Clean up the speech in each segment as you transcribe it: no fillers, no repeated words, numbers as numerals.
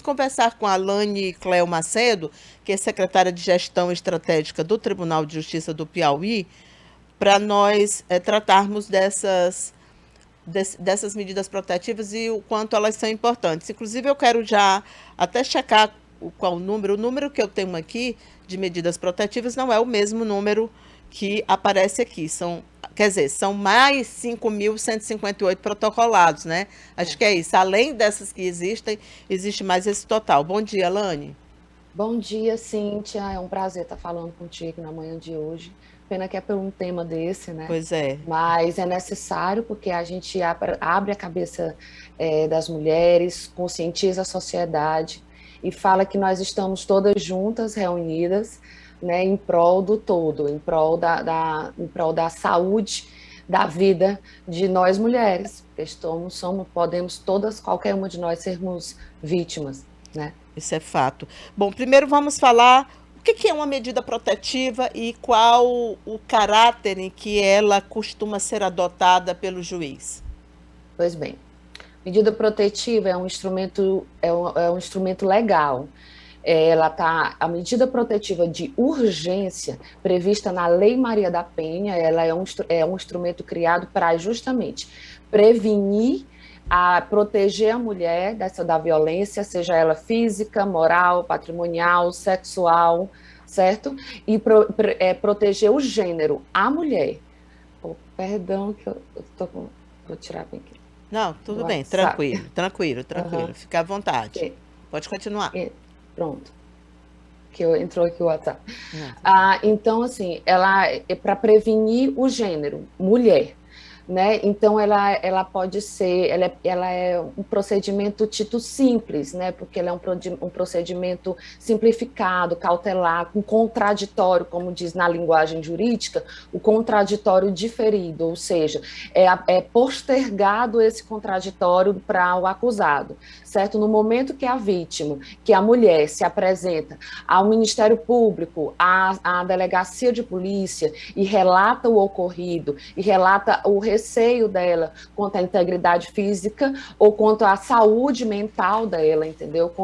Conversar com a Lane Cleo Macedo, que é secretária de Gestão Estratégica do Tribunal de Justiça do Piauí, para nós tratarmos dessas medidas protetivas e o quanto elas são importantes. Inclusive, eu quero já até checar qual o número. O número que eu tenho aqui de medidas protetivas não é o mesmo número que aparece aqui. Quer dizer, são mais 5.158 protocolados, né? Acho que é isso. Além dessas que existem, existe mais esse total. Bom dia, Lane. Bom dia, Cíntia. É um prazer estar falando contigo na manhã de hoje. Pena que é por um tema desse, né? Pois é. Mas é necessário porque a gente abre a cabeça das mulheres, conscientiza a sociedade e fala que nós estamos todas juntas, reunidas, né, em prol do todo, em prol em prol da saúde, da vida de nós mulheres, porque podemos todas, qualquer uma de nós, sermos vítimas, né? Isso é fato. Bom, primeiro vamos falar o que é uma medida protetiva e qual o caráter em que ela costuma ser adotada pelo juiz. Pois bem, medida protetiva é um instrumento, é um instrumento legal. A medida protetiva de urgência prevista na Lei Maria da Penha, ela é um instrumento criado para justamente prevenir, proteger a mulher da violência, seja ela física, moral, patrimonial, sexual, certo? E proteger o gênero, a mulher. Oh, perdão que eu tô com... Vou tirar bem aqui Não, do tudo bem, WhatsApp. tranquilo, tranquilo, tranquilo. Uhum. Fica à vontade. Que, Pode continuar. pronto, entrou aqui o WhatsApp. Não, tudo bem. Então, assim, ela é para prevenir o gênero, mulher. Né? Então, ela pode ser, ela é um procedimento dito simples, né? Porque ela é um procedimento simplificado, cautelar, com contraditório, como diz na linguagem jurídica, o contraditório diferido, ou seja, é postergado esse contraditório para o acusado, certo? No momento que a vítima, que a mulher se apresenta ao Ministério Público, à delegacia de polícia e relata o ocorrido, e relata o receio dela quanto à integridade física ou quanto à saúde mental dela, entendeu?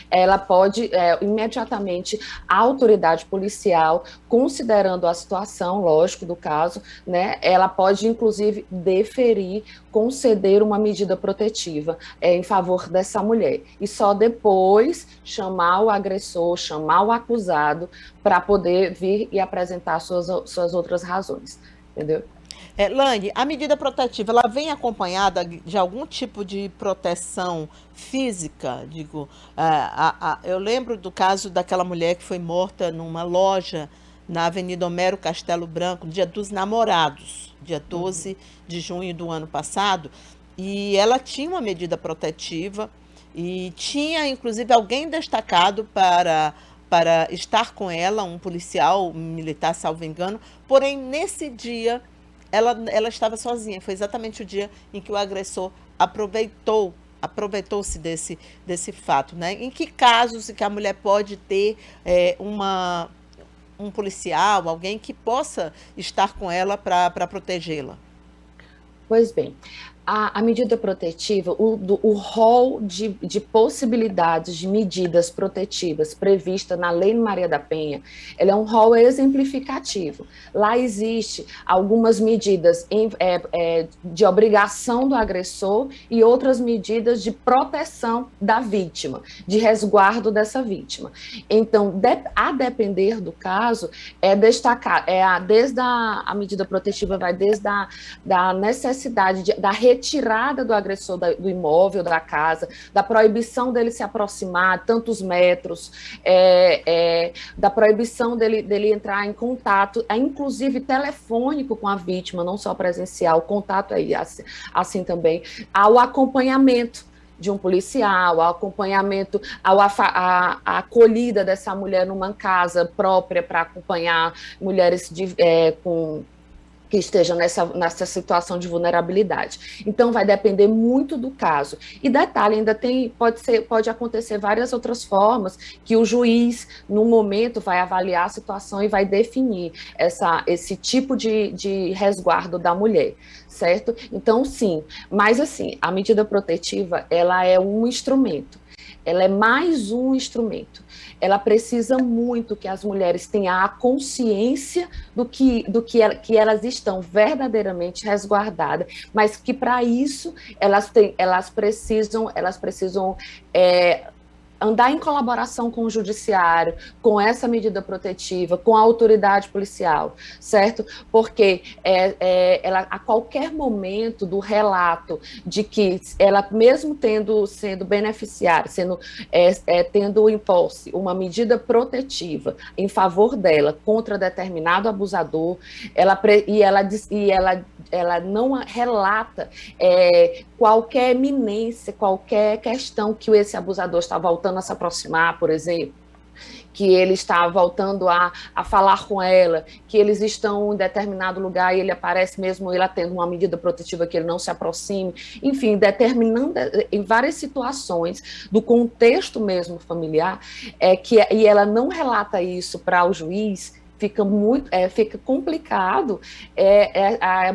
Ela pode, imediatamente, a autoridade policial, considerando a situação, lógico, do caso, né, ela pode, inclusive, deferir, conceder uma medida protetiva em favor dessa mulher. E só depois chamar o agressor, chamar o acusado para poder vir e apresentar suas outras razões, entendeu? Lane, a medida protetiva, ela vem acompanhada de algum tipo de proteção física? Digo, eu lembro do caso daquela mulher que foi morta numa loja na Avenida Homero Castelo Branco, no Dia dos Namorados, dia Uhum. 12 de junho do ano passado, e ela tinha uma medida protetiva e tinha, inclusive, alguém destacado para estar com ela, um policial, um militar, salvo engano, porém, nesse dia ela estava sozinha. Foi exatamente o dia em que o agressor aproveitou-se desse fato, né? Em que casos em que a mulher pode ter um policial, alguém que possa estar com ela para protegê-la? Pois bem, a medida protetiva, o rol de possibilidades de medidas protetivas prevista na Lei Maria da Penha, ela é um rol exemplificativo. Lá existe algumas medidas de obrigação do agressor e outras medidas de proteção da vítima, de resguardo dessa vítima. Então, a depender do caso, desde a medida protetiva vai desde da necessidade da retirada do agressor do imóvel, da casa, da proibição dele se aproximar tantos metros, da proibição dele entrar em contato, inclusive telefônico com a vítima, não só presencial, o contato aí assim também, ao acompanhamento de um policial, ao acompanhamento, a acolhida dessa mulher numa casa própria para acompanhar mulheres que estejam nessa situação de vulnerabilidade. Então, vai depender muito do caso. E detalhe, ainda pode acontecer várias outras formas que o juiz, no momento, vai avaliar a situação e vai definir esse tipo de resguardo da mulher, certo? Então, sim, mas assim, a medida protetiva, ela é um instrumento. ela é mais um instrumento. Ela precisa muito que as mulheres tenham a consciência que elas estão verdadeiramente resguardadas, mas que para isso elas precisam é, andar em colaboração com o judiciário, com essa medida protetiva, com a autoridade policial, certo? Porque ela, a qualquer momento do relato de que ela, mesmo sendo beneficiária, tendo em posse uma medida protetiva em favor dela contra determinado abusador, ela não relata qualquer eminência, qualquer questão que esse abusador está voltando a se aproximar, por exemplo, que ele está voltando a falar com ela, que eles estão em determinado lugar e ele aparece mesmo ele tendo uma medida protetiva que ele não se aproxime, enfim, determinando em várias situações do contexto mesmo familiar, e ela não relata isso para o juiz, fica complicado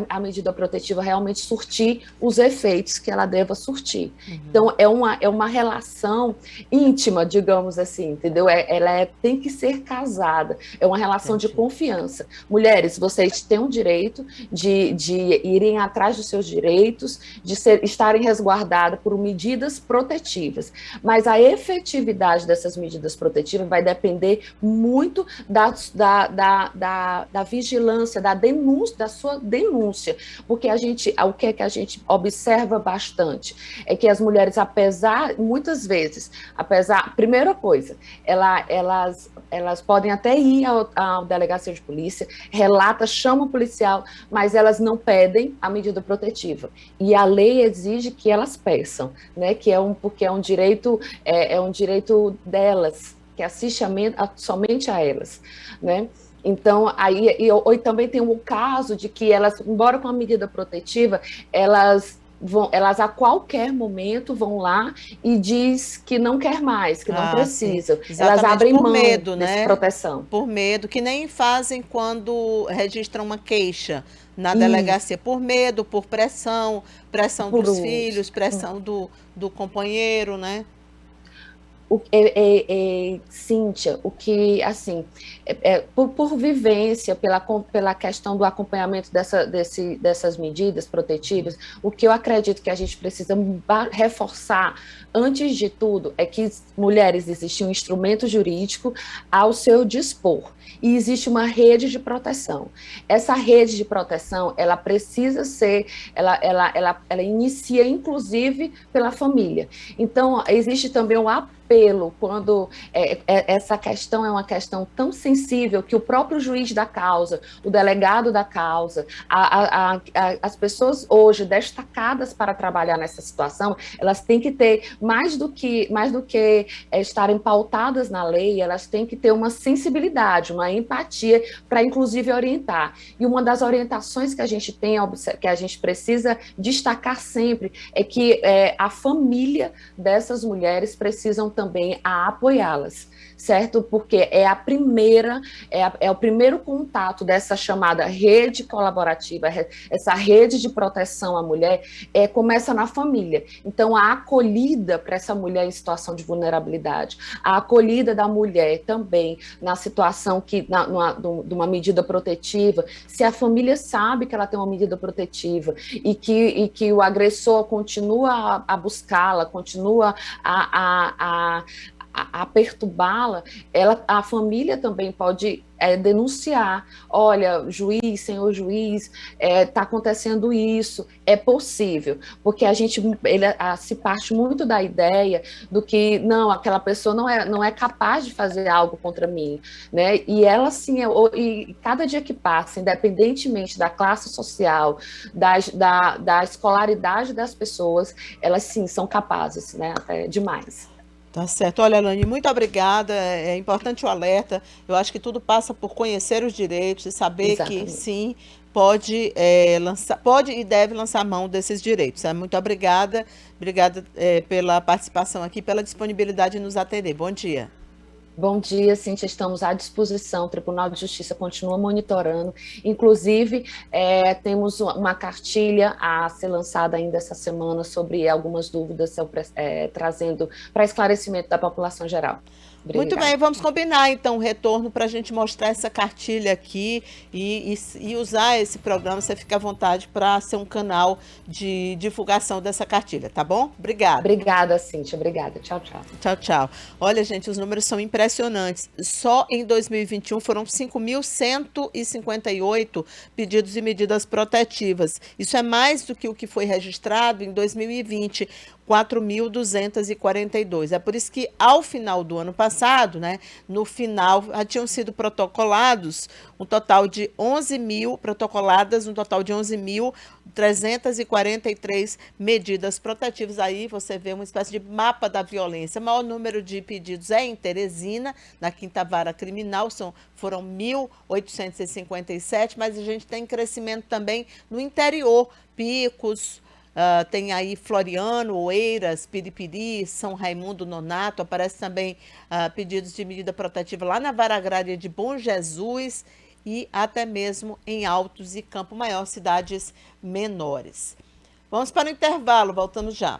a medida protetiva realmente surtir os efeitos que ela deva surtir. Uhum. Então, é uma relação íntima, digamos assim, entendeu? Tem que ser casada, é uma relação de confiança. Mulheres, vocês têm o direito de irem atrás dos seus direitos, de estarem resguardadas por medidas protetivas, mas a efetividade dessas medidas protetivas vai depender muito da vigilância, da sua denúncia, porque o que a gente observa bastante é que as mulheres, muitas vezes, primeira coisa, elas podem até ir à delegacia de polícia, chamam o policial, mas elas não pedem a medida protetiva, e a lei exige que elas peçam, né, porque é um direito delas, que assiste somente a elas, né? Então, e também tem o caso de que elas, embora com a medida protetiva, elas a qualquer momento vão lá e diz que não quer mais, que não precisam. Elas abrem mão medo, dessa né? proteção. Por medo, que nem fazem quando registram uma queixa na delegacia, por medo, por pressão dos filhos, pressão do companheiro, né? Cíntia, o que, assim, por vivência, pela questão do acompanhamento dessas medidas protetivas, o que eu acredito que a gente precisa reforçar, antes de tudo, é que mulheres, existe um instrumento jurídico ao seu dispor, e existe uma rede de proteção. Essa rede de proteção, ela precisa ser, ela inicia, inclusive, pela família. Então, existe também um apelo, quando essa questão é uma questão tão sensível que o próprio juiz da causa, o delegado da causa, as pessoas hoje destacadas para trabalhar nessa situação, elas têm que ter, mais do que estarem pautadas na lei, elas têm que ter uma sensibilidade, uma empatia para, inclusive, orientar. E uma das orientações que a gente tem, que a gente precisa destacar sempre, é que a família dessas mulheres precisam também apoiá-las, certo? Porque é o primeiro contato dessa chamada rede colaborativa, essa rede de proteção à mulher, começa na família. Então, a acolhida para essa mulher em situação de vulnerabilidade, a acolhida da mulher também na situação de uma medida protetiva, se a família sabe que ela tem uma medida protetiva e que o agressor continua a buscá-la, continua a perturbá-la, a família também pode denunciar. Olha, senhor juiz, está acontecendo isso, é possível, porque se parte muito da ideia do que, não, aquela pessoa não é capaz de fazer algo contra mim, né? E ela, sim, e cada dia que passa, independentemente da classe social, da escolaridade das pessoas, elas, sim, são capazes, né? Até demais. Tá certo. Olha, Alane, muito obrigada. É importante o alerta. Eu acho que tudo passa por conhecer os direitos e saber Exatamente. Que sim, pode e deve lançar mão desses direitos. Muito obrigada. Obrigada pela participação aqui, pela disponibilidade de nos atender. Bom dia. Bom dia, Cíntia, estamos à disposição. O Tribunal de Justiça continua monitorando. Inclusive, temos uma cartilha a ser lançada ainda essa semana sobre algumas dúvidas, trazendo para esclarecimento da população geral. Muito bem, Obrigada. vamos combinar então o retorno para a gente mostrar essa cartilha aqui e usar esse programa. Você fica à vontade para ser um canal de divulgação dessa cartilha, tá bom? Obrigada. Obrigada, Cíntia. Obrigada. Tchau, tchau. Tchau, tchau. Olha, gente, os números são impressionantes. Só em 2021 foram 5.158 pedidos de medidas protetivas. Isso é mais do que o que foi registrado em 2020. 4.242. É por isso que, ao final do ano passado, né, no final, já tinham sido protocolados um total de 11.343 medidas protetivas. Aí você vê uma espécie de mapa da violência. O maior número de pedidos é em Teresina, na Quinta Vara Criminal, foram 1.857, mas a gente tem crescimento também no interior, Picos, tem aí Floriano, Oeiras, Piripiri, São Raimundo Nonato, aparece também pedidos de medida protetiva lá na Vara Agrária de Bom Jesus e até mesmo em Altos e Campo Maior, cidades menores. Vamos para o intervalo, voltamos já.